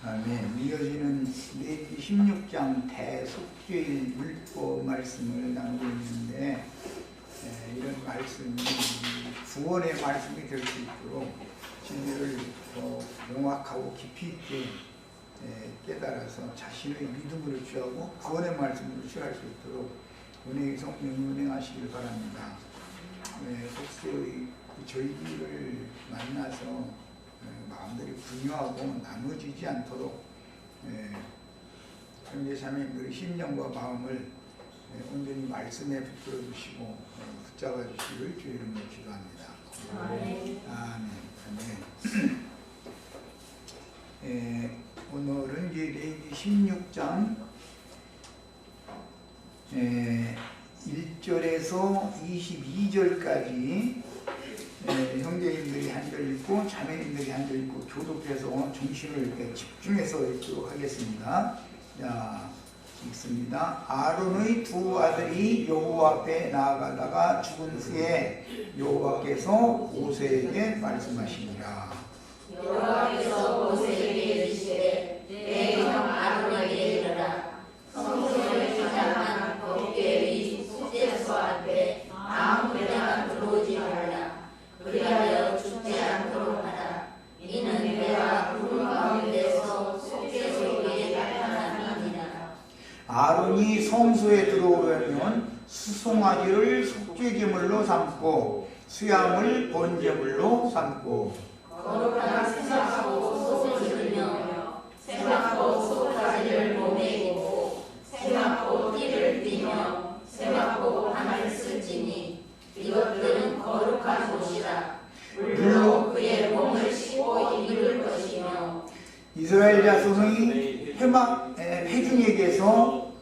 아멘. 이어지는 레위기 16장 대속죄일 율법 말씀을 나누고 있는데 이런 말씀이 구원의 말씀이 될 수 있도록 진리를 더 명확하고 깊이 있게 깨달아서 자신의 믿음으로 취하고 구원의 말씀으로 취할 수 있도록 은혜의 성령 운행하시길 바랍니다. 속세의 절기를 만나서 마음들이 분유하고 나눠지지 않도록 형제자매님들의 심령과 마음을 온전히 말씀에 붙들어 주시고 붙잡아 주시길 주의 이름으로 기도합니다. 아멘. 아멘. 오늘은 이제 레위기 16장 1절에서 22절까지 형제님들이 한 절 읽고 자매님들이 한 절 읽고 교독해서 중심을 집중해서 읽도록 하겠습니다. 자, 읽습니다. 아론의 두 아들이 여호와 앞에 나아가다가 죽은 후에 여호와께서 모세에게 말씀하시니라. 여호와께서 모세에게 이르시되 내 형 아론에게 이르라. 성소를 주장한 법궤의 속죄소 앞에 아무데나 들어오지 말라. 그리하여 죽지 않도록 하라. 이는 내가 구름 가운데서 속죄소 위에 나타남이니라. 아론이 성소에 들어오려면 수송아지를 속죄제물로 삼고 수양을 번제물로 삼고 거룩한 세마포 속을 들며 세마포 속가지를 몸에 입고 세마포 띠를 띠며 세마포 바늘 쓸지니 이것들은 거룩한 옷이라. 물로 그의 몸을 씻고 입을 것이며 이스라엘 자손의 회중에게서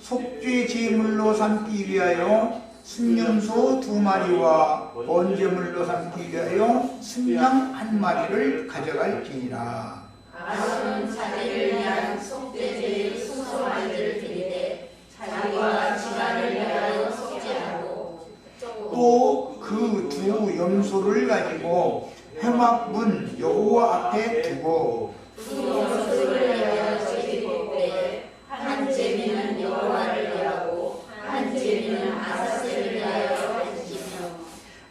속죄 제물로 삼기 위하여 순년소 2마리와 번제물로 삼기 위하여 순양 1마리를 가져갈지니라. 아론은 자기를 위한 속죄제의 수송아지를 드리되 자기와 집안을 위하여 속죄하고 또 그 두 염소를 가지고 회막문 여호와 앞에 두고 두 염소를 위하여 제비뽑되 한 제비는 여호와를 위하고 한 제비는 아사셀을 위하여 가지시며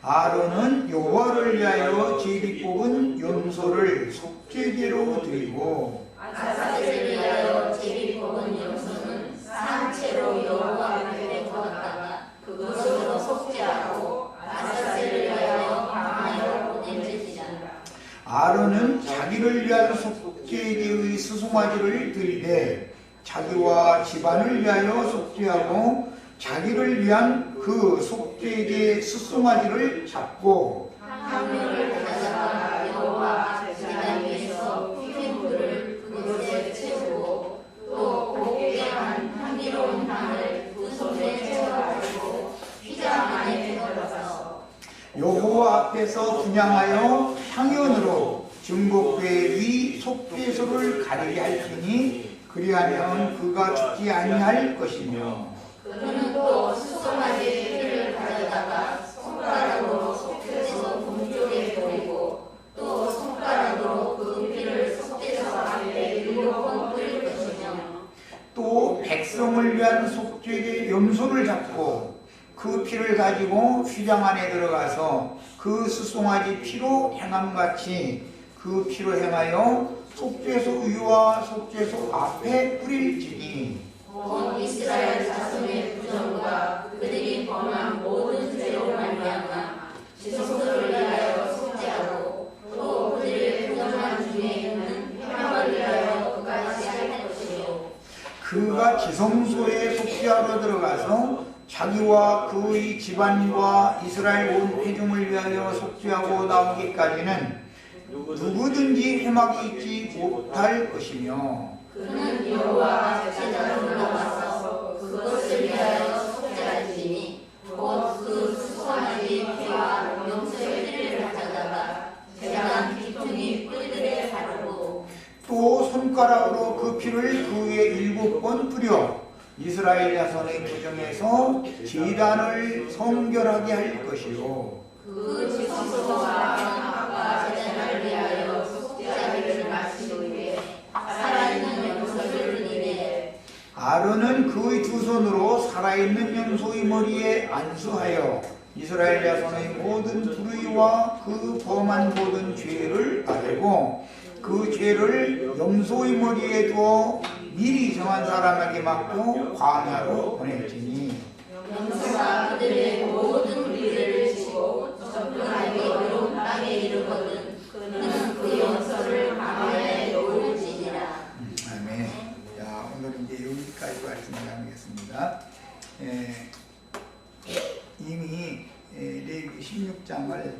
아론은 여호와를 위하여 제비 뽑은 염소를 속죄제로 드리고 아사셀을 위하여 제비뽑은 염소는 산채로 여호와 앞에 두었다가 그것으로 속죄하고 아사셀을 위하여 광야로 보내지니라. 아론은 자기를 위한 속죄제의 수송아지를 드리되 자기와 집안을 위하여 속죄하고 자기를 위한 그 속죄제 수송아지를 잡고 향료를 가져다가 여호와 제단 위에서 피린불을 그곳에 채우고 또 곱게 한 향기로운 향을 두 손에 채워가지고 휘장 안에 들어가서 여호와 앞에서 분향하여 향연으로 증거궤 위 속죄소를 가리게 할지니 그리하면 그가 죽지 아니할 것이며 그는 또 수송아지 피를 가져다가 손가락으로 속죄소 동쪽에 뿌리고 또 손가락으로 그 피를 속죄소 앞에 7번 뿌릴 것이며 또 백성을 위한 속죄제 염소를 잡고 그 피를 가지고 휘장 안에 들어가서 그 수송아지 피로 행함같이 그 피로 행하여 속죄소 위와 속죄소 앞에 뿌릴지니 온 이스라엘 자손의 부정과 그들이 범한 모든 죄로 말미암아 지성소를 위하여 속죄하고 또 그들의 부정한 중에 있는 회막을 위하여 그같이 할 것이요 그가 지성소에 속죄하러 들어가서 자기와 그의 집안과 이스라엘 온 회중을 위하여 속죄하고 나오기까지는 누구든지 회막이 있지 못할 것이며 그는 여호와 제단으로 올라가서 그것을 위하여 속죄할지니 곧 그 수송아지 피와 염소의 피를 가져다가 제단 기둥이 뿔들에 바르고 또 손가락으로 그 피를 그 위에 7번 뿌려 이스라엘 자손의 부정에서 제단을 성결하게 할 것이요 그 지성소와 회막과 제단을 위하여 속죄하기를 마친 후에 사람이 아론은 그의 두 손으로 살아있는 염소의 머리에 안수하여 이스라엘 자손의 모든 불의와 그 범한 모든 죄를 아뢰고 그 죄를 염소의 머리에 두어 미리 정한 사람에게 맡고 광야로 보낼지니 염소가 그들의 모든 불의를 지고 접근하기 어려운 땅에 이르거든 그는 그 염소를 광야에 놓을지니라. 아멘. 자, 오늘은 이제 여기까지 말씀을 나누겠습니다. 이미 레위기 16장을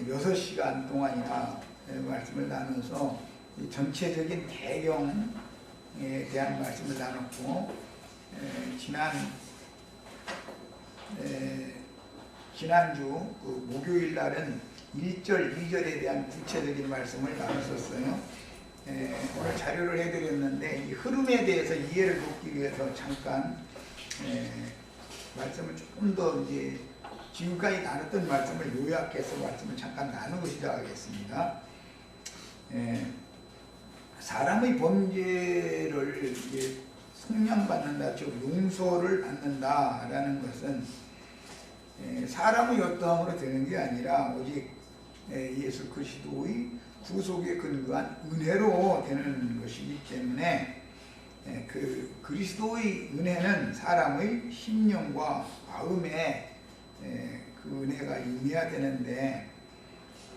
6시간 동안이나 말씀을 나눠서 전체적인 배경에 대한 말씀을 나눴고, 지난주 그 목요일 날은 1절, 2절에 대한 구체적인 말씀을 나눴었어요. 오늘 자료를 해드렸는데 이 흐름에 대해서 이해를 돕기 위해서 잠깐 말씀을 조금 더 이제 지금까지 나눴던 말씀을 요약해서 말씀을 잠깐 나누고 시작하겠습니다. 사람의 범죄를 이제 속량받는다, 즉 용서를 받는다라는 것은 사람의 어떠함으로 되는 게 아니라 오직 예수 그리스도의 구속에 근거한 은혜로 되는 것이기 때문에 그 그리스도의 은혜는 사람의 심령과 마음에 그 은혜가 임해야 되는데,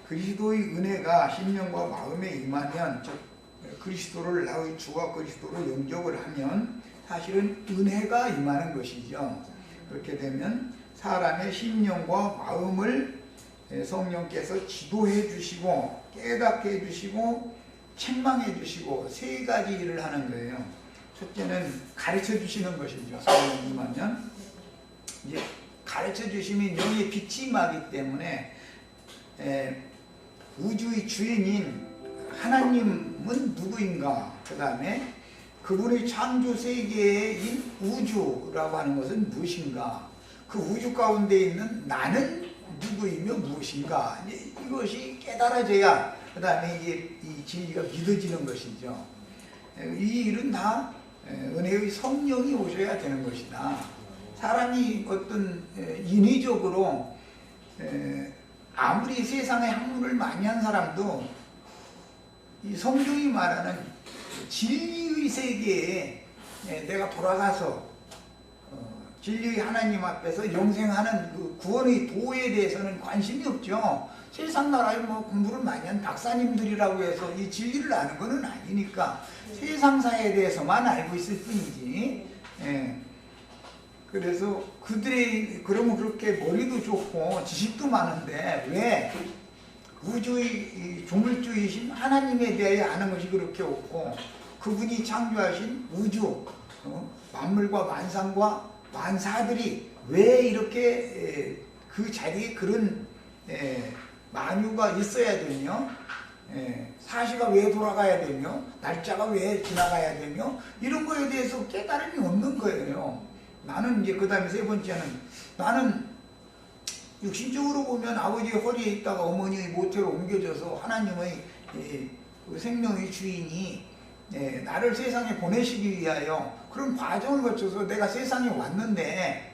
그리스도의 은혜가 심령과 마음에 임하면, 즉 그리스도를 나의 주와 그리스도로 영접을 하면 사실은 은혜가 임하는 것이죠. 그렇게 되면 사람의 심령과 마음을 성령께서 지도해 주시고 깨닫게 해 주시고 책망해 주시고 세 가지 일을 하는 거예요. 첫째는 가르쳐 주시는 것이죠. 성령이 임하면 이제 가르쳐 주시면 영의 빛이 임하기 때문에 우주의 주인인 하나님은 누구인가, 그 다음에 그분의 창조 세계인 우주라고 하는 것은 무엇인가, 그 우주 가운데 있는 나는 누구이며 무엇인가, 이것이 깨달아져야 그 다음에 이제 이 진리가 믿어지는 것이죠. 이 일은 다 은혜의 성령이 오셔야 되는 것이다. 사람이 어떤 인위적으로 아무리 세상에 학문을 많이 한 사람도 이 성경이 말하는 진리의 세계에 내가 돌아가서 진리의 하나님 앞에서 영생하는 그 구원의 도에 대해서는 관심이 없죠. 세상 나라에 뭐 공부를 많이 한 박사님들이라고 해서 이 진리를 아는 것은 아니니까 세상사에 대해서만 알고 있을 뿐이지. 그래서 그들의, 그러면 그렇게 머리도 좋고 지식도 많은데 왜 우주의 조물주이신 하나님에 대해 아는 것이 그렇게 없고, 그분이 창조하신 우주, 만물과 만상과 만사들이 왜 이렇게 그 자리에 그런 만유가 있어야 되며, 사시가 왜 돌아가야 되며, 날짜가 왜 지나가야 되며, 이런 거에 대해서 깨달음이 없는 거예요. 나는 이제 그 다음에 세 번째는, 나는 육신적으로 보면 아버지의 허리에 있다가 어머니의 모태로 옮겨져서 하나님의 그 생명의 주인이 나를 세상에 보내시기 위하여 그런 과정을 거쳐서 내가 세상에 왔는데,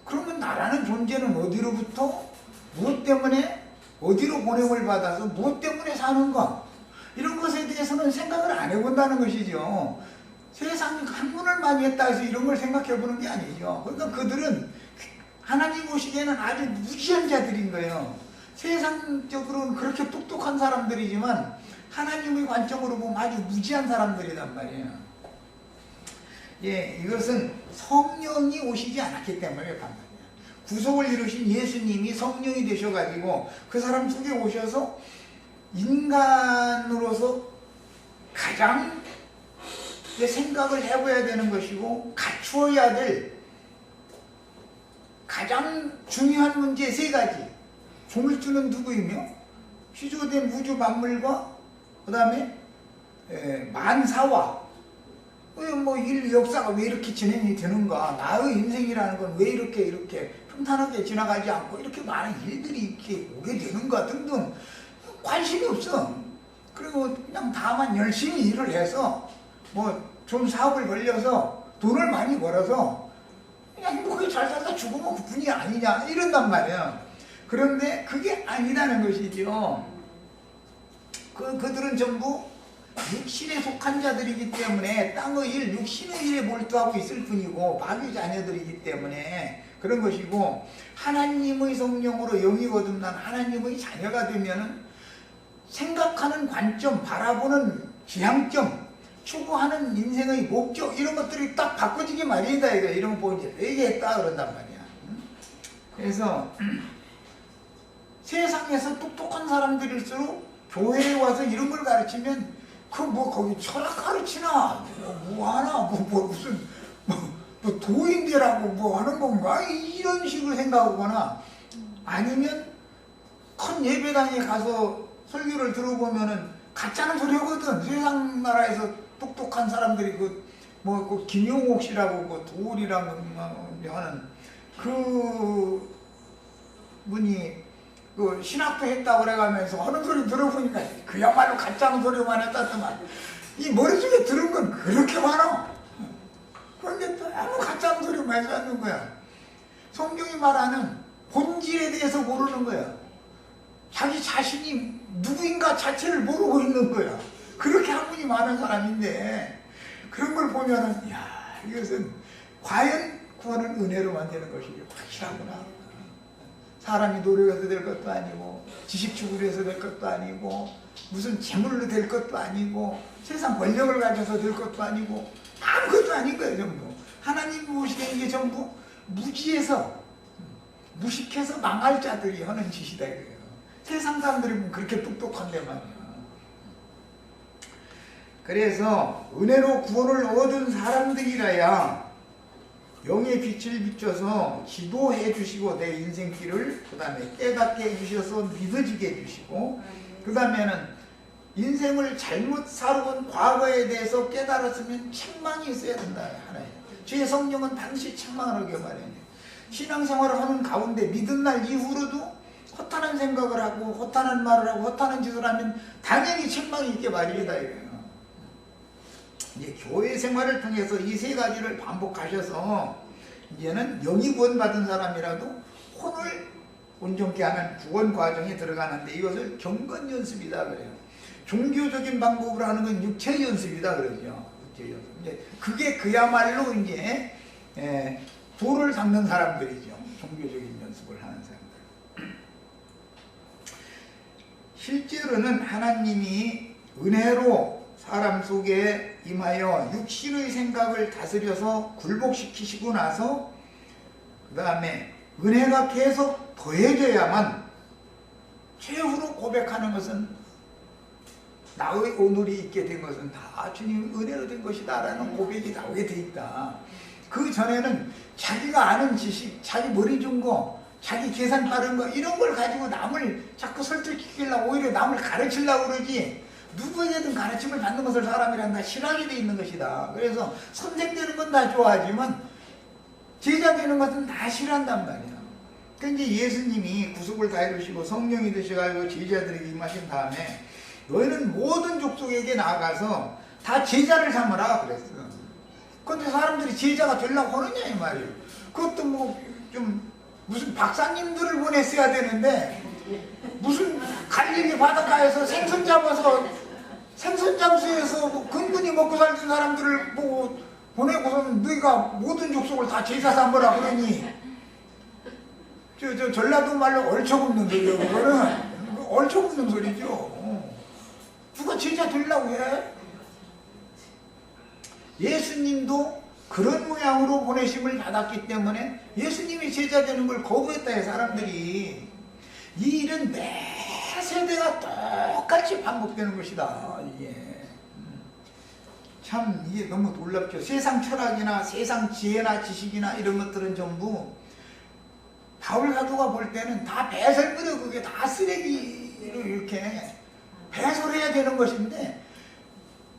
그러면 나라는 존재는 어디로부터 무엇 때문에 어디로 보냄을 받아서 무엇 때문에 사는가, 이런 것에 대해서는 생각을 안 해본다는 것이죠. 세상이 학문을 많이 했다 해서 이런 걸 생각해 보는 게 아니죠. 그러니까 그들은 하나님 보시기에는 아주 무지한 자들인 거예요. 세상적으로는 그렇게 똑똑한 사람들이지만 하나님의 관점으로 보면 아주 무지한 사람들이란 말이에요. 이것은 성령이 오시지 않았기 때문에 그런 말이에요. 구속을 이루신 예수님이 성령이 되셔가지고 그 사람 속에 오셔서 인간으로서 가장 생각을 해봐야 되는 것이고 갖추어야 될 가장 중요한 문제 세 가지. 조물주는 누구이며, 피조된 우주 만물과 그 다음에 만사와 뭐 일 역사가 왜 이렇게 진행이 되는가, 나의 인생이라는 건 왜 이렇게 평탄하게 지나가지 않고 이렇게 많은 일들이 이렇게 오게 되는가 등등 관심이 없어. 그리고 그냥 다만 열심히 일을 해서 뭐 좀 사업을 벌려서 돈을 많이 벌어서 그냥 행복하게 잘 살다 죽으면 그뿐이 아니냐 이런단 말이야. 그런데 그게 아니라는 것이죠. 그들은 전부 육신에 속한 자들이기 때문에 땅의 일, 육신의 일에 몰두하고 있을 뿐이고 마귀 자녀들이기 때문에 그런 것이고, 하나님의 성령으로 영이 거듭난 하나님의 자녀가 되면은 생각하는 관점, 바라보는 지향점, 추구하는 인생의 목적 이런 것들이 딱 바꿔지기 마련이다. 이런 거 보고 이제 얘기했다 그런단 말이야. 그래서 세상에서 똑똑한 사람들일수록 교회에 와서 이런 걸 가르치면 그 뭐 거기 철학 가르치나 뭐 하나 무슨 뭐 도인대라고 뭐 하는 건가 이런 식으로 생각하거나, 아니면 큰 예배당에 가서 설교를 들어보면은 가짜는 소리 하거든. 세상 나라에서 똑똑한 사람들이 그 김용옥 씨라고 그 도울이라고 하는 그 분이 그 신학도 했다고 그래가면서 하는 소리 들어보니까 그야말로 가짜는 소리만 했다더만, 이 머릿속에 들은 건 그렇게 많아. 그런데 너무 가짜는 소리만 해서 하는 거야. 성경이 말하는 본질에 대해서 모르는 거야. 자기 자신이 누구인가 자체를 모르고 있는 거야. 그렇게 학문이 많은 사람인데, 그런 걸 보면은 야, 이것은 과연 구원은 은혜로만 되는 것이기 확실하구나. 사람이 노력해서 될 것도 아니고, 지식 추구를 해서 될 것도 아니고, 무슨 재물로 될 것도 아니고, 세상 권력을 가져서 될 것도 아니고, 아무것도 아닌 거예요. 전부 하나님 보시기에 이게 전부 무지해서 무식해서 망할 자들이 하는 짓이다 이거예요. 세상 사람들이 보면 그렇게 똑똑한데 말이야. 그래서 은혜로 구원을 얻은 사람들이라야 영의 빛을 비춰서 지도해 주시고, 내 인생길을 그 다음에 깨닫게 해주셔서 믿어지게 해주시고, 그 다음에는 인생을 잘못 살아온 과거에 대해서 깨달았으면 책망이 있어야 된다. 하나님, 주의 성령은 반드시 책망을 하게 마련해요. 신앙생활을 하는 가운데 믿은 날 이후로도 허탄한 생각을 하고 허탄한 말을 하고 허탄한 짓을 하면 당연히 책망이 있게 마련이다 이거예요. 이제 교회 생활을 통해서 이 세 가지를 반복하셔서 이제는 영이 구원받은 사람이라도 혼을 온전케 하는 구원 과정에 들어가는데, 이것을 경건 연습이다 그래요. 종교적인 방법으로 하는 건 육체 연습이다 그러죠. 육체 연습. 이제 그게 그야말로 이제 돌을 닦는 사람들이죠. 종교적인 연습을 하는 사람들. 실제로는 하나님이 은혜로 사람 속에 임하여 육신의 생각을 다스려서 굴복시키시고 나서 그 다음에 은혜가 계속 더해져야만, 최후로 고백하는 것은 나의 오늘이 있게 된 것은 다 주님 은혜로 된 것이다 라는 고백이 나오게 돼 있다. 그 전에는 자기가 아는 지식, 자기 머리 좋은 거, 자기 계산 빠른 거 이런 걸 가지고 남을 자꾸 설득시키려고 오히려 남을 가르치려고 그러지, 누구에게든 가르침을 받는 것을 사람이란 다 싫어하게 돼 있는 것이다. 그래서 선생 되는 건 다 좋아하지만 제자 되는 것은 다 싫어한단 말이야. 그러니까 이제 예수님이 구속을 다 해주시고 성령이 되셔가지고 제자들에게 임하신 다음에 너희는 모든 족속에게 나아가서 다 제자를 삼으라 그랬어. 그런데 사람들이 제자가 되려고 하느냐 이 말이에요. 그것도 뭐 좀 무슨 박사님들을 보냈어야 되는데, 무슨 갈릴리 바닷가에서 생선 잡아서 생선 잠수해서 뭐 근근히 먹고 살던 사람들을 보고 보내고서는 너희가 모든 족속을 다 제자 삼으라 그러니, 저 전라도 말로 얼쳐붙는 소리요. 그거는 얼쳐붙는 소리죠. 누가 제자 되려고 해? 예수님도 그런 모양으로 보내심을 받았기 때문에 예수님이 제자 되는 걸 거부했다 해 사람들이. 이 일은 매 세대가 똑같이 반복되는 것이다. 이게 참 이게 너무 놀랍죠. 세상 철학이나 세상 지혜나 지식이나 이런 것들은 전부 바울 사도가 볼 때는 다 배설물이고 그게 다 쓰레기로 이렇게 배설해야 되는 것인데,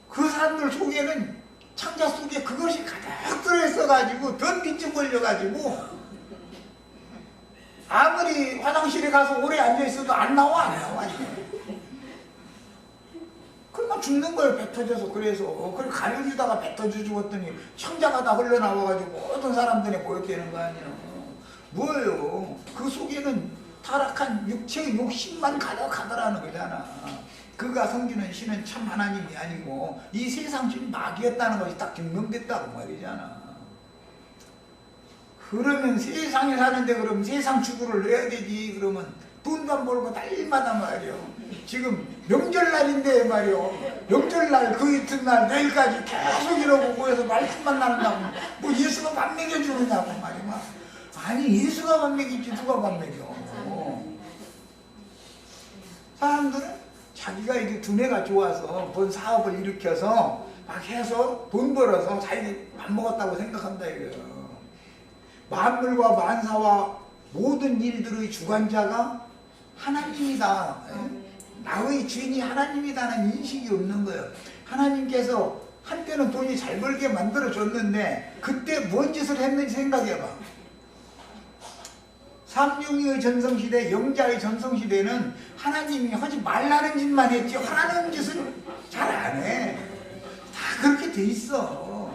그 사람들 속에는 창자 속에 그것이 가득 들어있어가지고 더 빈증 걸려가지고 아무리 화장실에 가서 오래 앉아있어도 안 나와. 그러니까 금방 죽는 거예요. 배 터져서. 그래서 그걸 가려주다가 배 터져 죽었더니 청자가 다 흘러나와가지고 모든 사람들이 모였다는 거 아니에요. 뭐예요? 그 속에는 타락한 육체의 욕심만 가득하더라는 거잖아. 그가 섬기는 신은 참 하나님이 아니고 이 세상 신 마귀였다는 것이 딱 증명됐다고 말이잖아. 그러면 세상에 사는데 그럼 세상 주구를 내야 되지. 그러면 돈도 안 벌고 날마다 말이요. 지금 명절날인데 말이요. 명절날 그 이튿날 내일까지 계속 이러고 모여서 말씀만 나눈다고 뭐 예수가 밥 먹여주느냐고 말이야. 아니 예수가 밥 먹이지 누가 밥 먹여. 사람들은 자기가 이게 두뇌가 좋아서 뭔 사업을 일으켜서 막 해서 돈 벌어서 자기 밥 먹었다고 생각한다 이거예요. 만물과 만사와 모든 일들의 주관자가 하나님이다. 나의 주인이 하나님이다는 인식이 없는 거예요. 하나님께서 한때는 돈이 잘 벌게 만들어줬는데 그때 뭔 짓을 했는지 생각해봐. 삼룡의 전성시대, 영자의 전성시대는 하나님이 하지 말라는 짓만 했지 하라는 짓은 잘 안 해. 다 그렇게 돼 있어.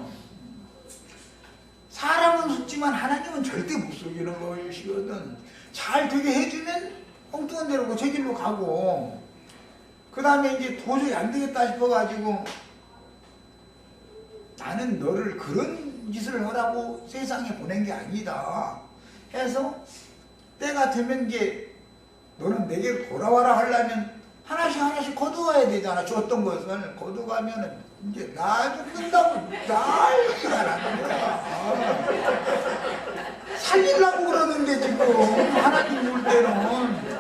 사람은 속지만 하나님은 절대 못 속이는 것이거든. 잘 되게 해주면 엉뚱한 데로 제 길로 가고, 그 다음에 이제 도저히 안 되겠다 싶어가지고 나는 너를 그런 짓을 하라고 세상에 보낸 게 아니다 해서 때가 되면 이제 너는 내게 돌아와라 하려면 하나씩 거두어야 되잖아. 줬던 것을 거두가면은 이제 나 죽는다고 난리가 나는 거야. 살리려고 그러는데 지금 하나님 올 때는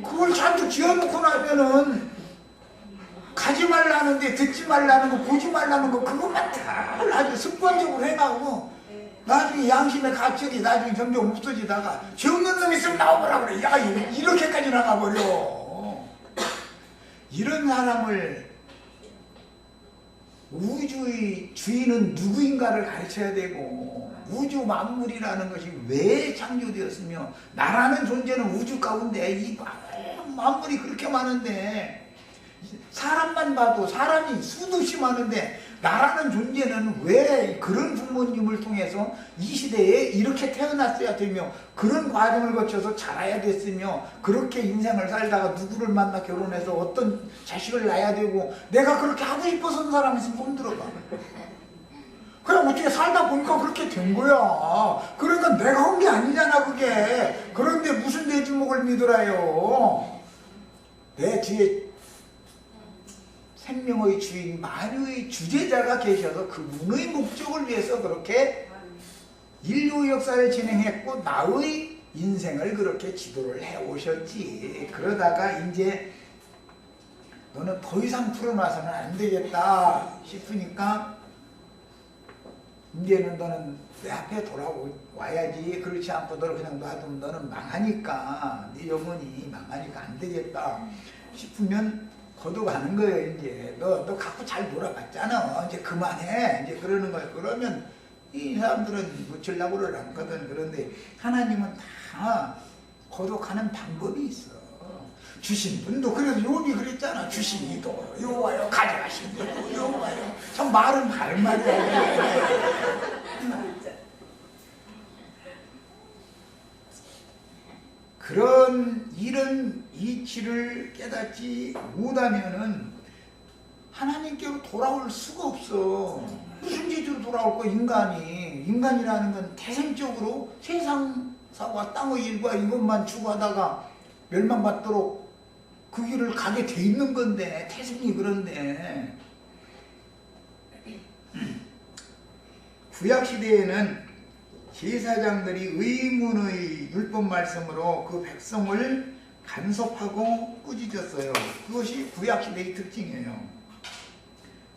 그걸 잔뜩 지어놓고 나면은 가지 말라는데 듣지 말라는 거 보지 말라는 거 그것만 다 아주 습관적으로 해가고 나중에 양심의 가책이 나중에 점점 없어지다가 죄 없는 놈 있으면 나와보라 그래. 야 이렇게까지 나가버려. 이런 사람을 우주의 주인은 누구인가를 가르쳐야 되고 우주 만물이라는 것이 왜 창조되었으며 나라는 존재는 우주 가운데 이 만물이 그렇게 많은데 사람만 봐도 사람이 수도 없이 많은데 나라는 존재는 왜 그런 부모님을 통해서 이 시대에 이렇게 태어났어야 되며 그런 과정을 거쳐서 자라야 됐으며 그렇게 인생을 살다가 누구를 만나 결혼해서 어떤 자식을 낳아야 되고 내가 그렇게 하고 싶어서 한 사람 있으면 손 들어봐. 그냥 어떻게 살다 보니까 그렇게 된 거야. 그러니까 내가 한 게 아니잖아 그게. 그런데 무슨 내 주먹을 믿으라요. 내 뒤에 생명의 주인 만유의 주제자가 계셔서 그분의 목적을 위해서 그렇게 인류 역사를 진행했고 나의 인생을 그렇게 지도를 해오셨지. 그러다가 이제 너는 더 이상 풀어놔서는 안 되겠다 싶으니까 이제는 너는 내 앞에 돌아와야지. 그렇지 않고 너를 그냥 놔두면 너는 망하니까 네 영혼이 망하니까 안 되겠다 싶으면 거둬가는 거예요. 이제 너 갖고 잘 놀아봤잖아. 이제 그만해. 이제 그러는 거예요. 그러면 이 사람들은 묻히려고 그러지 않거든. 그런데 하나님은 다 거둬가는 방법이 있어. 주신 분도 그래서 욥이 그랬잖아. 주신 이도 여호와여 가져가신 이도 여호와여. 참 말은 바른 말이야. 이런 이치를 깨닫지 못하면은 하나님께로 돌아올 수가 없어. 무슨 짓으로 돌아올 거 인간이라는 건 태생적으로 세상사와 땅의 일과 이것만 추구하다가 멸망받도록 그 길을 가게 돼 있는 건데 태생이 그런데 구약시대에는 제사장들이 의문의 율법 말씀으로 그 백성을 간섭하고 꾸짖었어요. 그것이 구약시대의 특징이에요.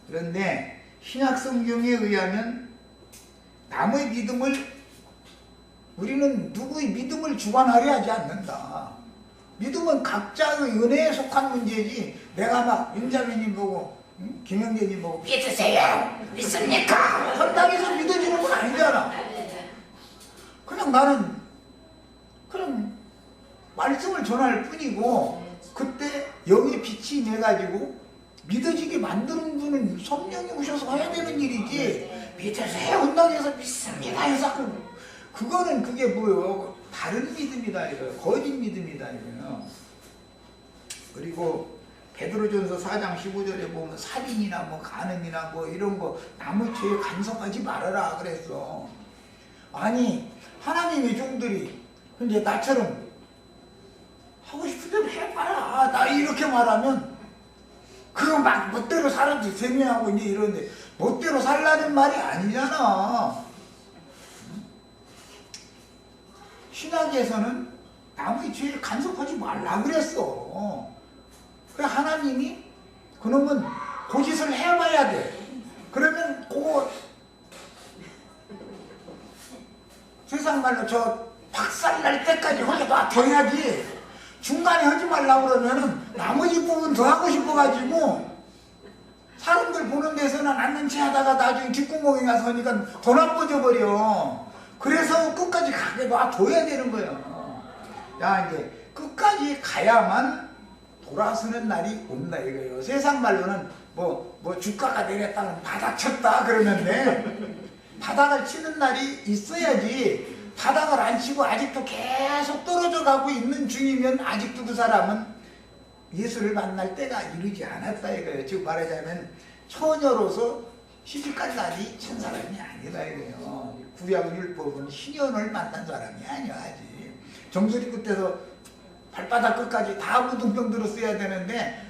그런데 신약성경에 의하면 남의 믿음을 우리는 누구의 믿음을 주관하려 하지 않는다. 믿음은 각자의 은혜에 속한 문제지 내가 막 윤자매님 보고 김영재님 보고 믿으세요 믿습니까? 헌당해서 믿어지는 건 아니잖아. 그냥 나는 그냥 말씀을 전할 뿐이고 그때 영의 빛이 임해가지고 믿어지게 만드는 분은 성령이 오셔서 해야 되는 일이지, 밑에서 해온다고 해서 믿습니다 해서 그거는 그게 뭐예요? 다른 믿음이다 이거예요. 거짓 믿음이다 이거예요. 그리고 베드로전서 4장 15절에 보면 살인이나 뭐 간음이나 뭐 이런 거 남의 죄에 간섭하지 말아라 그랬어. 아니 하나님의 종들이 이제 나처럼 하고 싶은 대로 해봐라 나 이렇게 말하면 그거 막 멋대로 살았지 세미하고 이제 이러는데 멋대로 살라는 말이 아니잖아. 신학에서는 남의 죄를 간섭하지 말라 그랬어. 그래 하나님이 그놈은 고짓을 해봐야 돼. 그러면 그거 세상 말로 저 박살날 때까지 혼자 놔둬야지. 중간에 하지 말라고 그러면은 나머지 부분 더 하고 싶어가지고 사람들 보는 데서는 앉는 체 하다가 나중에 뒷구멍에 가서 하니까 더 나빠져 버려. 그래서 끝까지 가게 놔둬야 되는 거예요. 야 이제 끝까지 가야만 돌아서는 날이 온다 이거예요. 세상 말로는 뭐 주가가 내렸다는 바닥 쳤다 그러는데 바닥을 치는 날이 있어야지. 바닥을 안 치고 아직도 계속 떨어져 가고 있는 중이면 아직도 그 사람은 예수를 만날 때가 이르지 않았다 이거예요. 즉 말하자면 처녀로서 시집갈 날이 천 사람이 아니다 이거예요. 구약 율법은 신연을 만난 사람이 아니야 아직. 정수리 끝에서 발바닥 끝까지 다 무등병 들었어야 되는데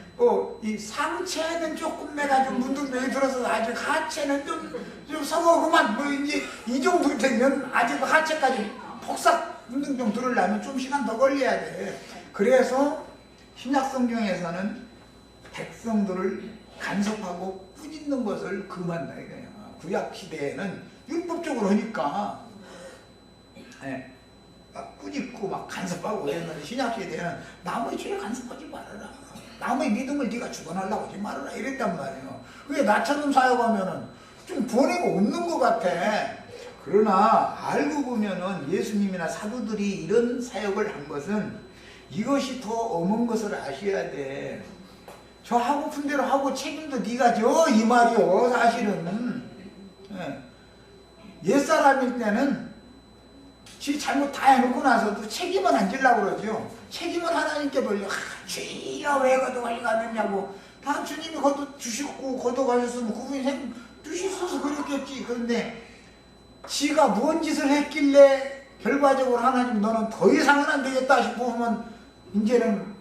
이 상체는 조금 내가지고 무등병이 들어서 아직 하체는 좀 서거구만 뭐 이제 이 정도 되면 아직 하체까지 폭삭 무등병 들으려면 좀 시간 더 걸려야 돼. 그래서 신약 성경에서는 백성들을 간섭하고 꾸짖는 것을 금한다 이거예요. 구약 시대에는 율법적으로 하니까 막 꾸짖고 막 간섭하고 그랬는데 신약 시대에는 남의 죄를 간섭하지 말아라. 남의 믿음을 네가 주관하려고 하지 말아라 이랬단 말이에요. 그게 나처럼 사역하면은 좀 번외가 없는 것 같아. 그러나 알고 보면은 예수님이나 사도들이 이런 사역을 한 것은 이것이 더 엄한 것을 아셔야 돼. 저 하고픈 대로 하고 책임도 네가 져 이 말이요. 사실은 옛사람일 때는 지 잘못 다 해놓고 나서도 책임은 안 지려고 그러죠. 책임은 하나님께 돌려. 주여 왜 거둬가지 않느냐고. 다 주님이 거둬주셨고 거둬가셨으면 그분이 주셨어서 그랬겠지. 그런데 지가 무언 짓을 했길래 결과적으로 하나님 너는 더 이상은 안 되겠다 싶으면 이제는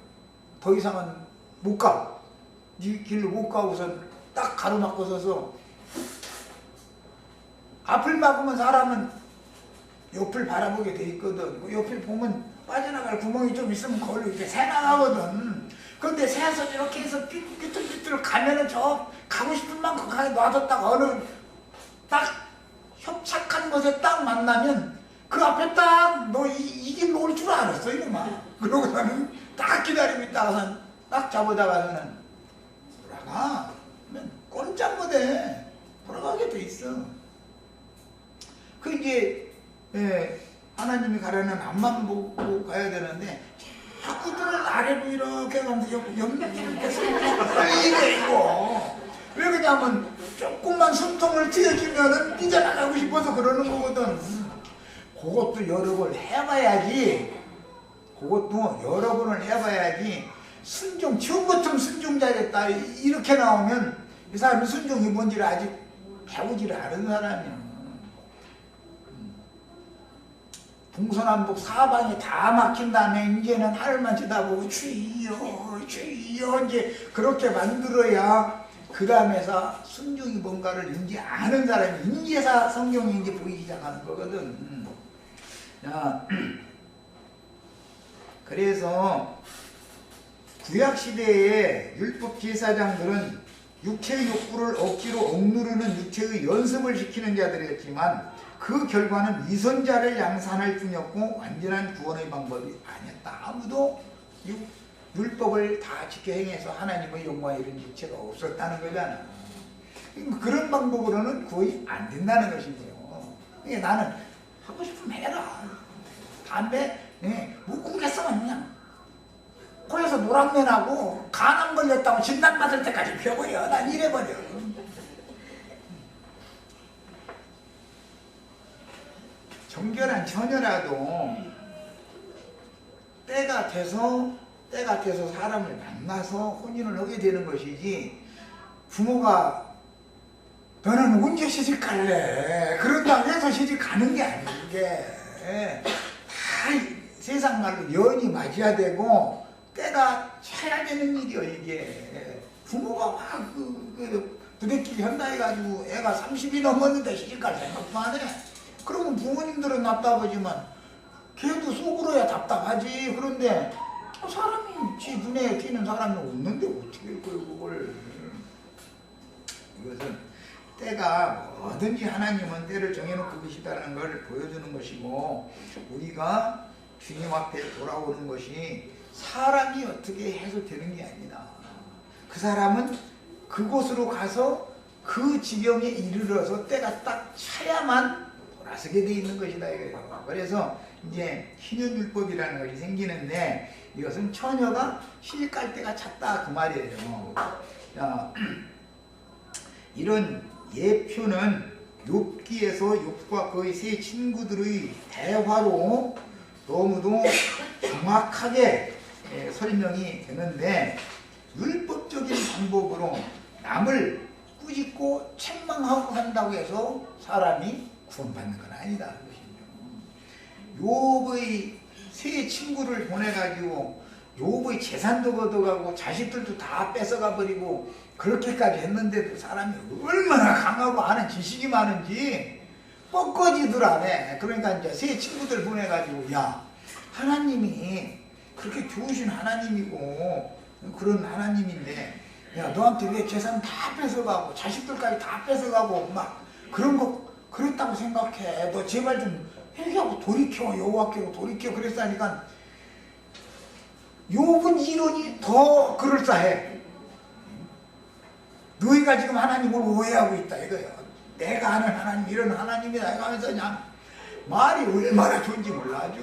더 이상은 못 가. 네 길로 못 가고선 딱 가로막고 서서 앞을 막으면 사람은 옆을 바라보게 돼 있거든. 옆을 보면 빠져나갈 구멍이 좀 있으면 거기로 이렇게 새 나가거든. 그런데 새서 이렇게 해서 삐뚤삐뚤 가면은 저 가고 싶은 만큼 가게 놔뒀다가 어느 딱 협착한 곳에 딱 만나면 그 앞에 딱 너 이 길로 올 줄 알았어 이놈아. 그러고서는 딱 기다리고 있다가선 딱 잡아다가서는 돌아가. 그러면 꼼짝 못해. 돌아가게 돼 있어. 그 이제 하나님이 가라는 앞만 보고 가야 되는데 자꾸들 아래로 이렇게 가면서 옆면이 이렇게 이게 이거 왜 그러냐면 조금만 숨통을 트여주면은 삐져나가고 싶어서 그러는 거거든. 그것도 여러 번 해봐야지. 그것도 여러 번을 해봐야지. 순종 처음부터 순종자겠다 이렇게 나오면 이 사람이 순종이 뭔지를 아직 배우지를 않은 사람이야. 동서남북 사방이 다 막힌 다음에 이제는 하늘만 쳐다보고 주여 주여 이제 그렇게 만들어야 그 다음에서 순종이 뭔가를 이제 아는 사람이 이제서 성경이 이제 보이기 시작하는 거거든. 자, 그래서 구약시대의 율법 제사장들은 육체의 욕구를 억지로 억누르는 육체의 연습을 시키는 자들이었지만 그 결과는 위선자를 양산할 뿐이었고 완전한 구원의 방법이 아니었다. 아무도 율법을 다 지켜 행해서 하나님의 영광에 이른 육체가 없었다는 거잖아. 그런 방법으로는 거의 안 된다는 것이고요. 그러니까 나는 하고 싶으면 해라. 담배 못 끊겠어 그냥. 코에서 노란내 나고 간암 걸렸다고 진단 받을 때까지 펴버려. 난 이래버려. 정결한 처녀라도 때가 돼서 사람을 만나서 혼인을 하게 되는 것이지, 부모가 너는 언제 시집 갈래? 그런다고 해서 시집 가는 게 아니에요. 이게 다 세상 말로 연이 맞아야 되고 때가 차야 되는 일이요. 이게 부모가 막 부대끼리 한다 해가지고 애가 30이 넘었는데 시집 갈 생각도 안 해. 그러면 부모님들은 답답하지만 걔도 속으로야 답답하지. 그런데 사람이 지 눈에 띄는 사람이 없는데 어떻게 할 거예요 그걸. 이것은 때가 뭐든지 하나님은 때를 정해놓고 계시다는 걸 보여주는 것이고, 우리가 주님 앞에 돌아오는 것이 사람이 어떻게 해서 되는 게 아니다. 그 사람은 그곳으로 가서 그 지경에 이르러서 때가 딱 차야만 돌아서게 돼 있는 것이다 이거예요. 그래서 이제 희년율법이라는 것이 생기는데, 이것은 처녀가 시집갈 때가 찼다 그 말이에요. 자, 이런 예표는 욥기에서 욥과 그의 세 친구들의 대화로 너무도 정확하게 설명이 되는데, 율법적인 방법으로 남을 꾸짖고 책망하고 한다고 해서 사람이 구원받는 건 아니다. 욥의 세 친구를 보내가지고 욥의 재산도 걷어가고 자식들도 다 뺏어가 버리고 그렇게까지 했는데도 사람이 얼마나 강하고 아는 지식이 많은지 뻗거지들 안 해. 그러니까 이제 세 친구들 보내가지고, 야, 하나님이 그렇게 좋으신 하나님이고 그런 하나님인데, 야, 너한테 왜 재산 다 뺏어가고 자식들까지 다 뺏어가고 막 그런 거 그랬다고 생각해. 너 제발 좀 회개하고 돌이켜. 여호와께로 돌이켜. 그랬으니까 욥은 이론이 더 그럴싸해. 너희가 지금 하나님을 오해하고 있다 이거야. 내가 아는 하나님 이런 하나님이다 이거 하면서 그냥 말이 얼마나 좋은지 몰라줘.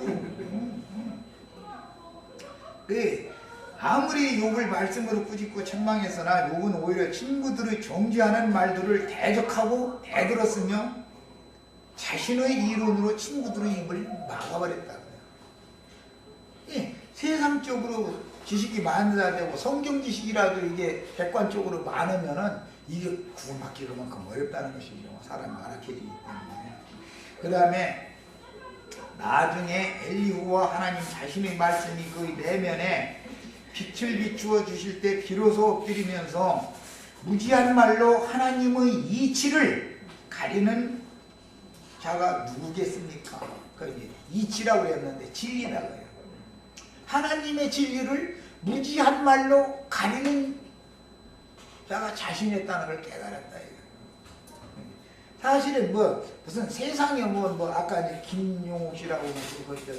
아무리 욥을 말씀으로 꾸짖고 책망했으나 욥은 오히려 친구들의 정죄하는 말들을 대적하고 대들었으며 자신의 이론으로 친구들의 입을 막아버렸다고요. 세상적으로 지식이 많아야 되고 성경 지식이라도 이게 객관적으로 많으면은 이게 구원받기 그만큼 어렵다는 것이죠. 사람이 완악해지기 때문에. 그 다음에 나중에 엘리후와 하나님 자신의 말씀이 그 내면에 빛을 비추어 주실 때 비로소 엎드리면서 무지한 말로 하나님의 이치를 가리는 자가 누구겠습니까? 그 이치라고 그랬는데 진리라고 해요. 하나님의 진리를 무지한 말로 가리는 자가 자신했다는 걸 깨달았다. 사실은 무슨 세상에 아까 이제 김용욱 씨라고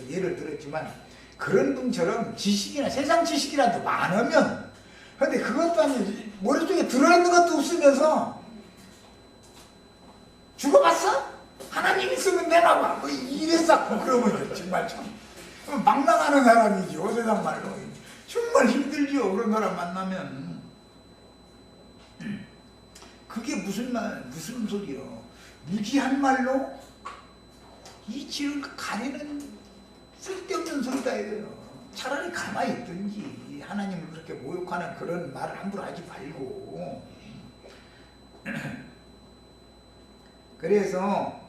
예를 들었지만 그런 분처럼 지식이나 세상 지식이라도 많으면, 근데 그것도 아니고 머릿속에 들어있는 것도 없으면서 죽어봤어? 하나님 있으면 내놔봐. 이랬었고 그러면 정말 참 막 나가는 사람이죠. 세상 말로. 정말 힘들죠. 그런 사람 만나면. 그게 무슨 소리요? 무지한 말로 이치를 가리는 쓸데없는 소리다 이거요. 차라리 가만히 있든지 하나님을 그렇게 모욕하는 그런 말을 함부로 하지 말고. 그래서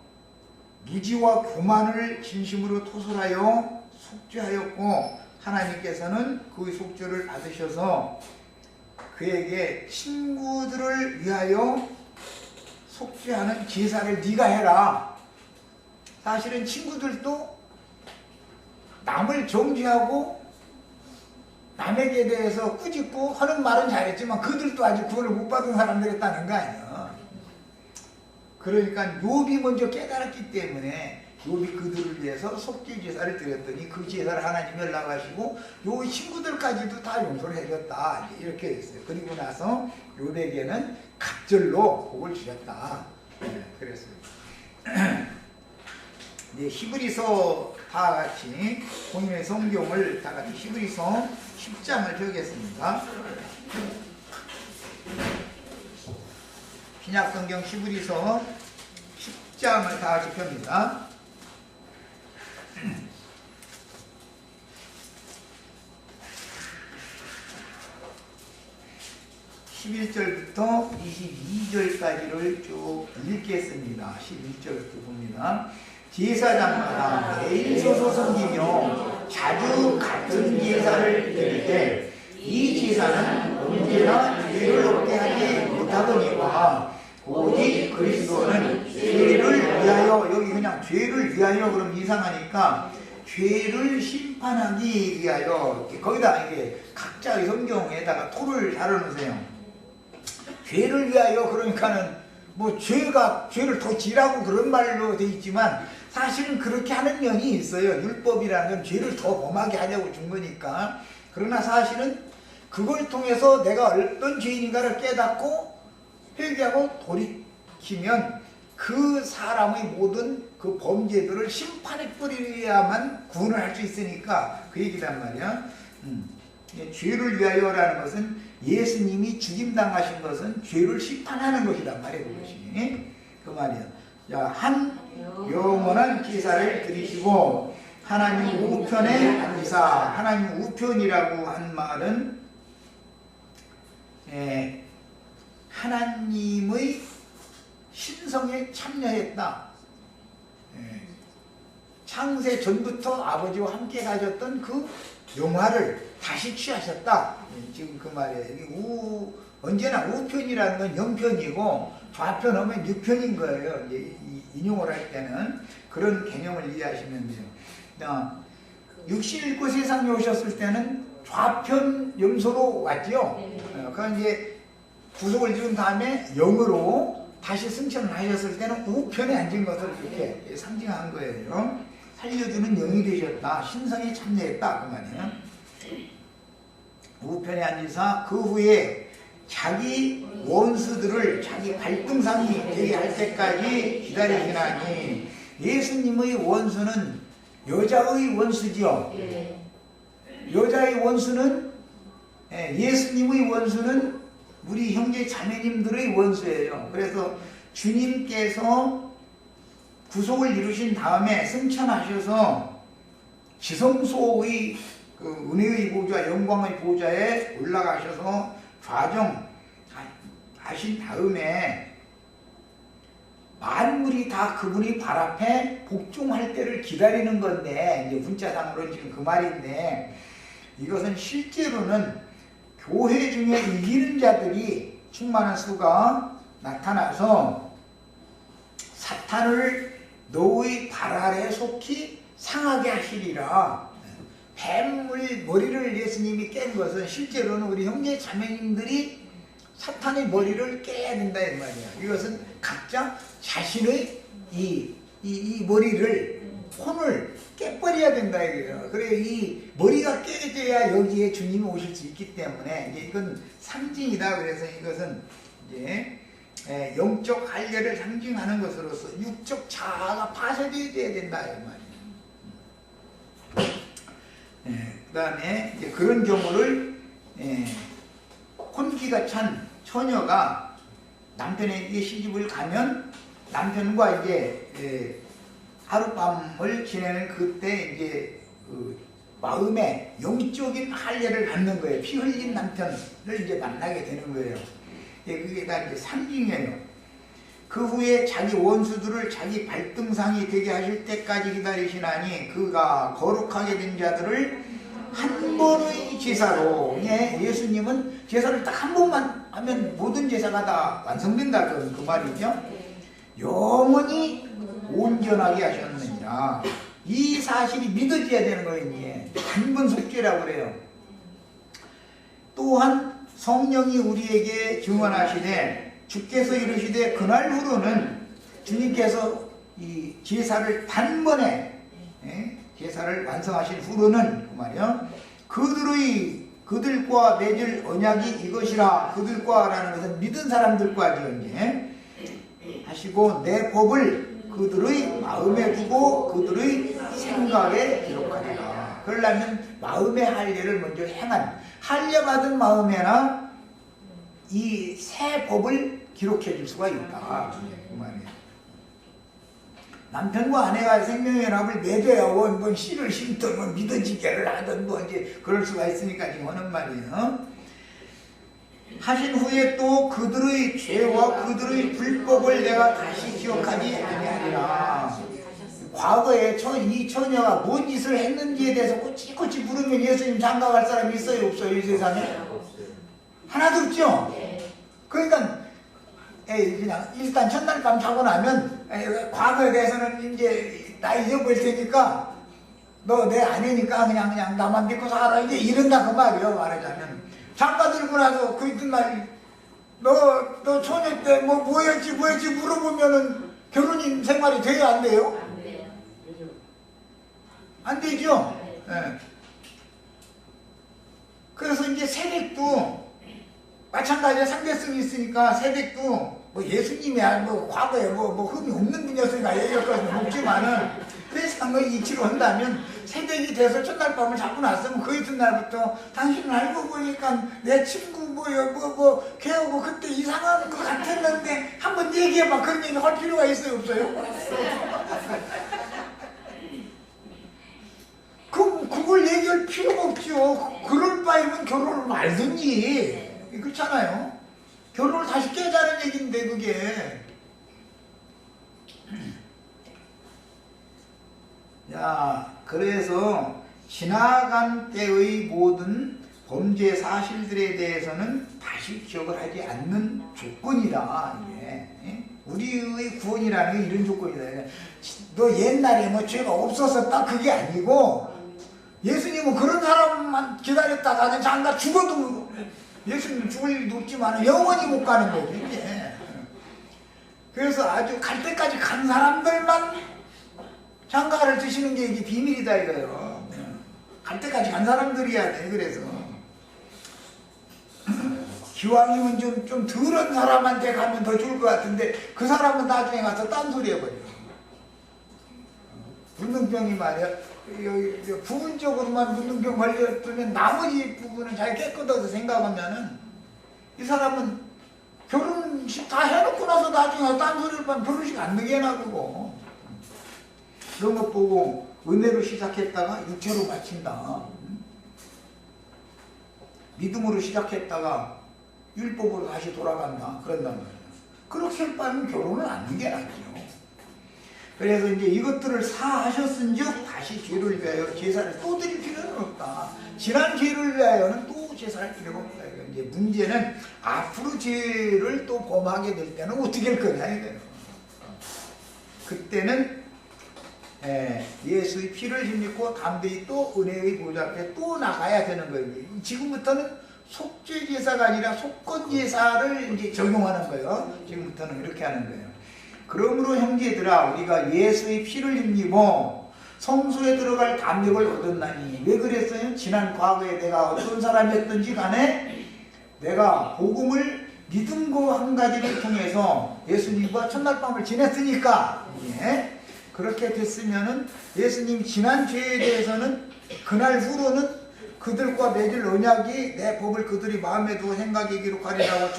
무지와 교만을 진심으로 토설하여 속죄하였고, 하나님께서는 그 속죄를 받으셔서 그에게 친구들을 위하여 속죄하는 제사를 네가 해라. 사실은 친구들도 남을 정죄하고 남에게 대해서 꾸짖고 하는 말은 잘했지만 그들도 아직 구원을 못 받은 사람들이었다는 거 아니야. 그러니까 욥이 먼저 깨달았기 때문에 욥이 그들을 위해서 속죄 제사를 드렸더니 그 제사를 하나님이 연락하시고 욥의 친구들까지도 다 용서를 해줬다 이렇게 됐어요. 그리고 나서 욥에게는 갑절로 복을 주셨다. 네, 그랬어요. 이제 히브리서 다 같이 본인의 성경을 다 같이 히브리서 10장을 펴겠습니다. 신약성경 히브리서 10장을 다 같이 펴니다. 11절부터 22절까지를 쭉 읽겠습니다. 11절부터 봅니다. 제사장마다 매일 서서 섬기며 자주 같은 제사를 드릴 때 이 제사는 언제나 죄를 없게 하지 못하더니와 오직 그리스도는 죄를 위하여, 여기 그냥 죄를 위하여 그러면 이상하니까 죄를 심판하기 위하여, 거기다 이게 각자의 성경에다가 토를 달아놓으세요. 죄를 위하여 그러니까는 뭐 죄를 더 지라고 그런 말로 돼 있지만 사실은 그렇게 하는 면이 있어요. 율법이라는 건 죄를 더 범하게 하려고 준 거니까. 그러나 사실은 그걸 통해서 내가 어떤 죄인인가를 깨닫고 회개하고 돌이키면 그 사람의 모든 그 범죄들을 심판해 버려야만 구원을 할 수 있으니까 그 얘기란 말이야. 죄를 위하여라는 것은 예수님이 죽임당하신 것은 죄를 심판하는 것이란 말이에요. 그것이 그 말이야. 자, 한 영원한 제사를 드리시고 하나님 우편에 앉으사, 하나님 우편이라고 한 말은 하나님의 신성에 참여했다. 창세 전부터 아버지와 함께 가졌던 그 영화를 다시 취하셨다. 지금 그 말이에요. 언제나 우편이라는 건 영편이고 좌편 하면 육편인 거예요. 인용을 할 때는 그런 개념을 이해하시면 돼요. 육신 입고 세상에 오셨을 때는 좌편 염소로 왔죠. 그러니까 이제 구속을 지은 다음에 영으로 다시 승천을 하셨을 때는 우편에 앉은 것을 이렇게 상징한 거예요. 살려주는 영이 되셨다. 신성에 참여했다. 그 말이에요. 우편에 앉으사 그 후에 자기 원수들을 자기 발등상이 되게 할 때까지 기다리시나니, 예수님의 원수는 여자의 원수지요. 여자의 원수는, 예수님의 원수는 우리 형제 자매님들의 원수예요. 그래서 주님께서 구속을 이루신 다음에 승천하셔서 지성소의 그 은혜의 보좌, 영광의 보좌에 올라가셔서 좌정하신 다음에 만물이 다 그분이 발 앞에 복종할 때를 기다리는 건데, 이제 문자상으로 지금 그 말인데, 이것은 실제로는 교회 중에 이기는 자들이 충만한 수가 나타나서 사탄을 너의 발 아래 속히 상하게 하시리라. 뱀의 머리를 예수님이 깬 것은 실제로는 우리 형제 자매님들이 사탄의 머리를 깨야 된다 이 말이야. 이것은 각자 자신의 이 머리를, 혼을 깨버려야 된다 이거예요. 그래, 이 머리가 깨져야 여기에 주님이 오실 수 있기 때문에 이제 이건 상징이다. 그래서 이것은 이제 영적 할례를 상징하는 것으로서 육적 자아가 파쇄되어야 된다 이 말이에요. 그 다음에 이제 그런 경우를 혼기가 찬 처녀가 남편에게 시집을 가면 남편과 이제 하룻밤을 지내는 그때 이제 그 마음에 영적인 할례를 갖는 거예요. 피 흘린 남편을 이제 만나게 되는 거예요. 그게 다 이제 상징이에요. 그 후에 자기 원수들을 자기 발등상이 되게 하실 때까지 기다리시나니 그가 거룩하게 된 자들을 한 번의 제사로, 예수님은 제사를 딱 한 번만 하면 모든 제사가 다 완성된다 그 말이죠. 영원히 온전하게 하셨느니라. 이 사실이 믿어져야 되는 거예요. 단번 속죄라고 그래요. 또한 성령이 우리에게 증언하시되 주께서 이르시되 그날 후로는 주님께서 이 제사를 단번에 제사를 완성하신 후로는 그 말이요, 그들과 맺을 언약이 이것이라. 그들과라는 것은 믿은 사람들과죠. 이제 하시고 내 법을 그들의 마음에 두고 그들의 생각에 기록하리라. 그러려면 마음에 할례를 먼저 행한, 할례 받은 마음에나 이 새 법을 기록해 줄 수가 있다. 그 말이에요. 남편과 아내가 생명의 연합을 맺어야 뭐 씨를 심든 뭐 믿어지게를 하든 뭐 이제 그럴 수가 있으니까 지금 하는 말이에요. 하신 후에 또 그들의 죄와 그들의 불법을 내가 다시 기억하지 아니하리라. 과거에 이 처녀가 뭔 짓을 했는지에 대해서 꼬치꼬치 물으면 예수님 장가갈 사람이 있어요, 없어요, 이 세상에? 하나도 없죠? 그러니까 그냥 일단 첫날 밤 자고 나면 과거에 대해서는 이제 나 잊어버릴 테니까 너 내 아내니까 그냥 나만 믿고 살아, 이제 이런다 그 말이에요. 말하자면 장가 들고 나서 그 이튿날 너 초녀 때 뭐였지 물어보면은 결혼인 생활이 돼요, 안 돼요? 안 되죠? 네. 그래서 이제 세댁도 마찬가지로 상대성이 있으니까 세댁도 뭐 예수님이야 뭐 과거에 뭐 흠이 없는 분이었으니까 얘기할까지 없지만은 세상의 이치로 한다면 세댁이 돼서 첫날 밤을 자고 났으면 그 이튿날부터 당신은 알고 보니까 내 친구 걔하고 그때 이상한 것 같았는데 한번 얘기해봐. 그런 얘기 할 필요가 있어요, 없어요? 그걸 얘기할 필요가 없죠. 그럴 바에는 결혼을 말든지. 그렇잖아요. 결혼을 다시 깨자는 얘기인데 그게. 자, 그래서 지나간 때의 모든 범죄 사실들에 대해서는 다시 기억을 하지 않는 조건이다. 이게 우리의 구원이라는 게 이런 조건이다. 너 옛날에 뭐 죄가 없었었다 그게 아니고 예수님은 그런 사람만 기다렸다가 그냥 장가 죽어도 예수님 죽을 일도 없지만 영원히 못 가는 거죠, 이게. 그래서 아주 갈 때까지 간 사람들만 장가를 드시는 게 이게 비밀이다 이거예요. 갈 때까지 간 사람들이야 돼. 그래서 기왕이면 좀 덜한 사람한테 가면 더 좋을 것 같은데 그 사람은 나중에 가서 딴소리 해버려. 문둥병이 말이야. 부분적으로만 문둥병 걸렸으면 나머지 부분은 잘 깨끗하다 생각하면은 이 사람은 결혼식 다 해놓고 나서 나중에 딴소리를 하면 결혼식 안 되게 해놔두고 그런 것 보고 은혜로 시작했다가 육체로 마친다. 믿음으로 시작했다가 율법으로 다시 돌아간다. 그런단 말이야. 그렇게 할 바에는 결혼을 안 하는 게 낫죠. 그래서 이제 이것들을 사하셨은즉 다시 죄를 위하여 제사를 또 드릴 필요는 없다. 지난 죄를 위하여는 또 제사할 필요가 없다. 이제 문제는 앞으로 죄를 또 범하게 될 때는 어떻게 할 거냐 이거예요. 그때는 예수의 피를 힘입고 담대히 또 은혜의 보좌 앞에 또 나가야 되는 거예요. 지금부터는 속죄 제사가 아니라 속건 제사를 이제 적용하는 거예요. 지금부터는 이렇게 하는 거예요. 그러므로 형제들아 우리가 예수의 피를 힘입어 성소에 들어갈 담력을 얻었나니. 왜 그랬어요? 지난 과거에 내가 어떤 사람이었든지 간에 내가 복음을 믿음과 한 가지를 통해서 예수님과 첫날 밤을 지냈으니까 그렇게 됐으면은 예수님 지난 죄에 대해서는 그날 후로는 그들과 맺을 언약이 내 법을 그들이 마음에 두어 생각에 기록하리라고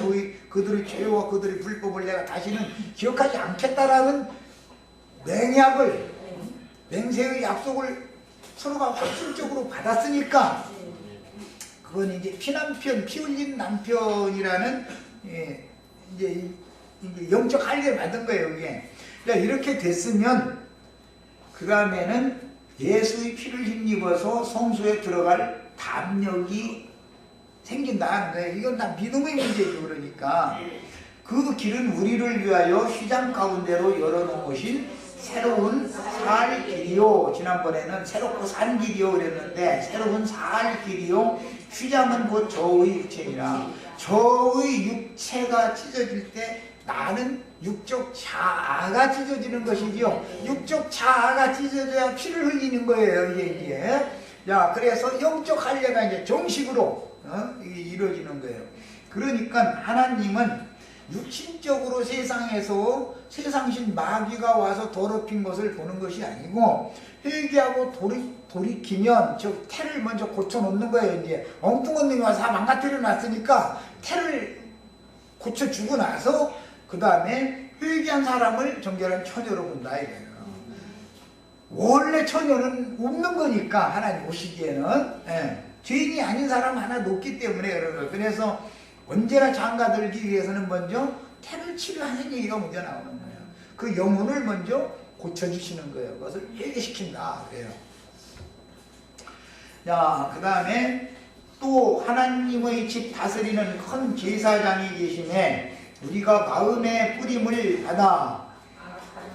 그들의 죄와 그들의 불법을 내가 다시는 기억하지 않겠다라는 맹세의 약속을 서로가 확신적으로 받았으니까 그건 이제 피남편, 피 흘린 남편이라는 이제 영적 할례를 받은 거예요. 이게 이렇게 됐으면 그 다음에는 예수의 피를 힘입어서 성소에 들어갈 담력이 생긴다. 이건 다 믿음의 문제죠. 그러니까 그 길은 우리를 위하여 휘장 가운데로 열어놓으신 새로운 살 길이요. 지난번에는 새롭고 산 길이요 그랬는데 새로운 살 길이요. 휘장은 곧 저의 육체니라. 저의 육체가 찢어질 때 나는 육적 자아가 찢어지는 것이죠. 육적 자아가 찢어져야 피를 흘리는 거예요. 이게. 야, 그래서 영적 할례가 이제 정식으로 이루어지는 거예요. 그러니까 하나님은 육신적으로 세상에서 세상신 마귀가 와서 더럽힌 것을 보는 것이 아니고 회개하고 돌이키면 저 태를 먼저 고쳐놓는 거예요. 이제 엉뚱한 놈이 와서 다 망가뜨려 놨으니까 태를 고쳐주고 나서 그 다음에 회개한 사람을 정결한 처녀로 본다 이거예요. 원래 처녀는 없는 거니까 하나님 보시기에는 죄인이 아닌 사람 하나 놓기 때문에 그런 거예요. 그래서 언제나 장가들기 위해서는 먼저 태를 치료하는 얘기가 먼저 나오는 거예요. 그 영혼을 먼저 고쳐주시는 거예요. 그것을 회개시킨다 그래요. 자, 그 다음에 또 하나님의 집 다스리는 큰 제사장이 계심에 우리가 마음의 뿌림을 받아,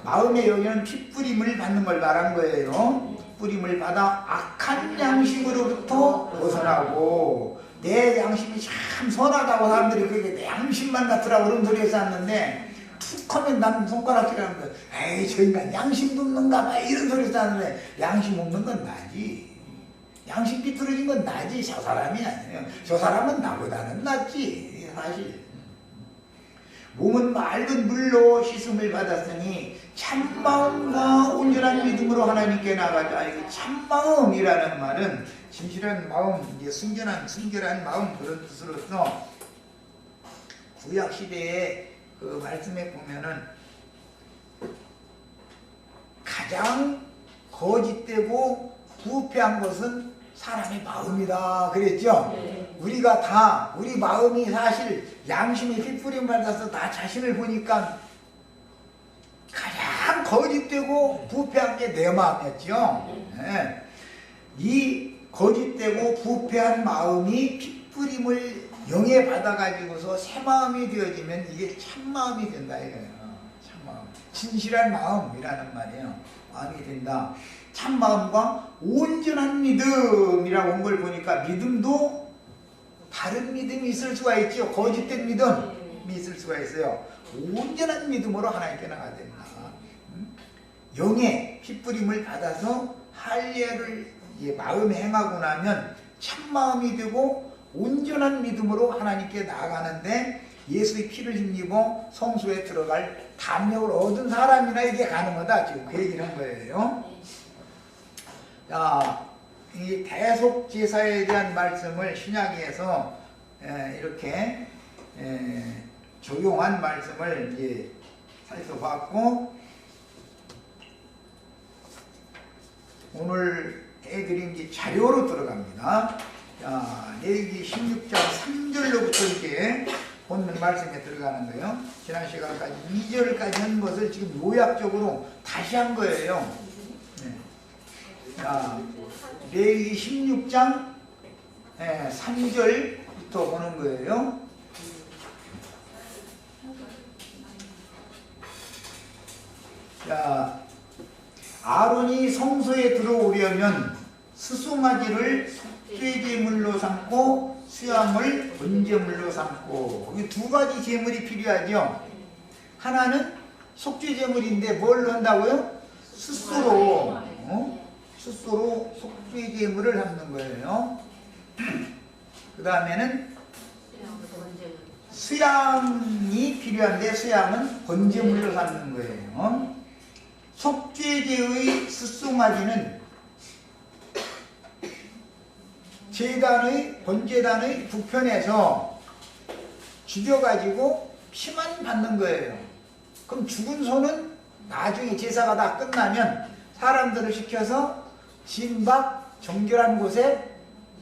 마음의 여기는 핏뿌림을 받는 걸 말한 거예요. 뿌림을 받아 악한 양심으로부터 벗어나고, 내 양심이 참 선하다고 사람들이 그게 내 양심만 같으라고 그런 소리 했었는데 툭 하면 남 손가락질 하는 거야. 에이 저 인간 양심도 없는가 봐 이런 소리 했었는데 양심 없는 건 나지. 양심 삐뚤어진 건 나지. 저 사람이 아니에요. 저 사람은 나보다는 낫지 사실. 몸은 맑은 물로 씻음을 받았으니 참마음과 온전한 믿음으로 하나님께 나가자. 이 참마음이라는 말은 진실한 마음, 이제 순결한 마음 그런 뜻으로서 구약 시대의 그 말씀에 보면은 가장 거짓되고 부패한 것은 사람의 마음이다 그랬죠. 우리가 다 우리 마음이 사실 양심이 핏뿌림 받아서 나 자신을 보니까 가장 거짓되고 부패한 게 내 마음이었죠. 네. 이 거짓되고 부패한 마음이 핏뿌림을 영에 받아가지고서 새 마음이 되어지면 이게 참마음이 된다 이거예요. 참마음, 진실한 마음이라는 말이에요. 마음이 된다. 참마음과 온전한 믿음이라고 한 걸 보니까 믿음도 다른 믿음이 있을 수가 있죠. 거짓된 믿음이 있을 수가 있어요. 온전한 믿음으로 하나님께 나가야 된다. 영의 핏뿌림을 받아서 할례를 마음에 행하고 나면 참마음이 되고 온전한 믿음으로 하나님께 나아가는데 예수의 피를 힘입어 성소에 들어갈 담력을 얻은 사람이나 이게 가능하다. 지금 그 얘기를 한 거예요. 자, 이 대속 제사에 대한 말씀을 신약에서 이렇게 적용한 말씀을 이제 살펴봤고, 오늘 해드린 게 자료로 들어갑니다. 자, 레위기 16장 3절로부터 이렇게 본문 말씀에 들어가는 거예요. 지난 시간까지 2절까지 한 것을 지금 요약적으로 다시 한 거예요. 네. 자, 레위기 16장 3절부터 보는 거예요. 자, 아론이 성소에 들어오려면 스송아지를 속죄제물로 삼고 수양을 번제물로 삼고, 이 두 가지 제물이 필요하죠. 하나는 속죄제물인데 뭘 한다고요? 숫소로 숫소로 속죄제물을 삼는 거예요. 그 다음에는 수양이 필요한데 수양은 번제물로 삼는 거예요. 속죄제의 숫송아지는 제단의 번제단의 북편에서 죽여가지고 피만 받는 거예요. 그럼 죽은 소는 나중에 제사가 다 끝나면 사람들을 시켜서 진 밖 정결한 곳에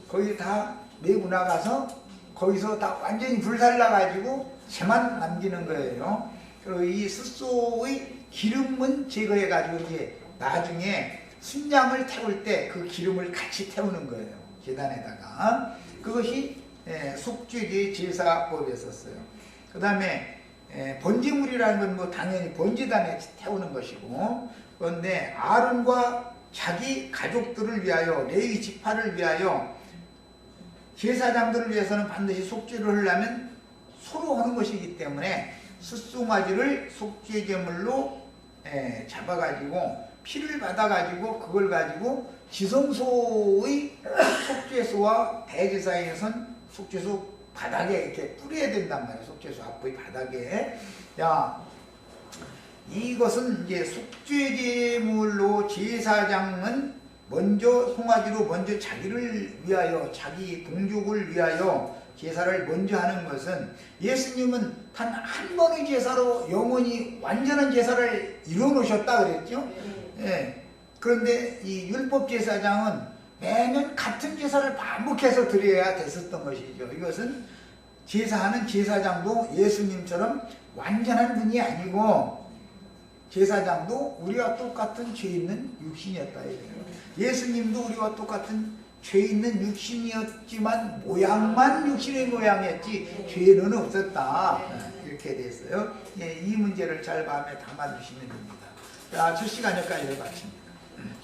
거기 다 메고 나가서 거기서 다 완전히 불살라가지고 재만 남기는 거예요. 그리고 이 숫소의 기름은 제거해가지고 이제 나중에 순양을 태울 때 그 기름을 같이 태우는 거예요. 제단에다가. 그것이 속죄제 제사법이었어요. 그 다음에 번제물이라는 건 뭐 당연히 번제단에 태우는 것이고, 그런데 아론과 자기 가족들을 위하여, 레위 지파를 위하여, 제사장들을 위해서는 반드시 속죄를 하려면 소로 하는 것이기 때문에 숫송아지를 속죄제물로 잡아가지고 피를 받아가지고 그걸 가지고 지성소의 속죄소와 대제사에선 속죄소 바닥에 이렇게 뿌려야 된단 말이에요. 속죄소 앞의 바닥에. 야, 이것은 이제 속죄제물로 제사장은 먼저 송아지로 먼저 자기를 위하여 자기 동족을 위하여 제사를 먼저 하는 것은 예수님은 단 한 번의 제사로 영원히 완전한 제사를 이루어 놓으셨다 그랬죠. 예. 그런데 이 율법 제사장은 매년 같은 제사를 반복해서 드려야 됐었던 것이죠. 이것은 제사하는 제사장도 예수님처럼 완전한 분이 아니고 제사장도 우리와 똑같은 죄 있는 육신이었다. 예수님도 우리와 똑같은 죄 있는 육신이었지만 모양만 육신의 모양이었지 죄는 없었다. 이렇게 됐어요. 이 문제를 잘 마음에 담아주시면 됩니다. 자, 7시간 여기까지 마칩니다.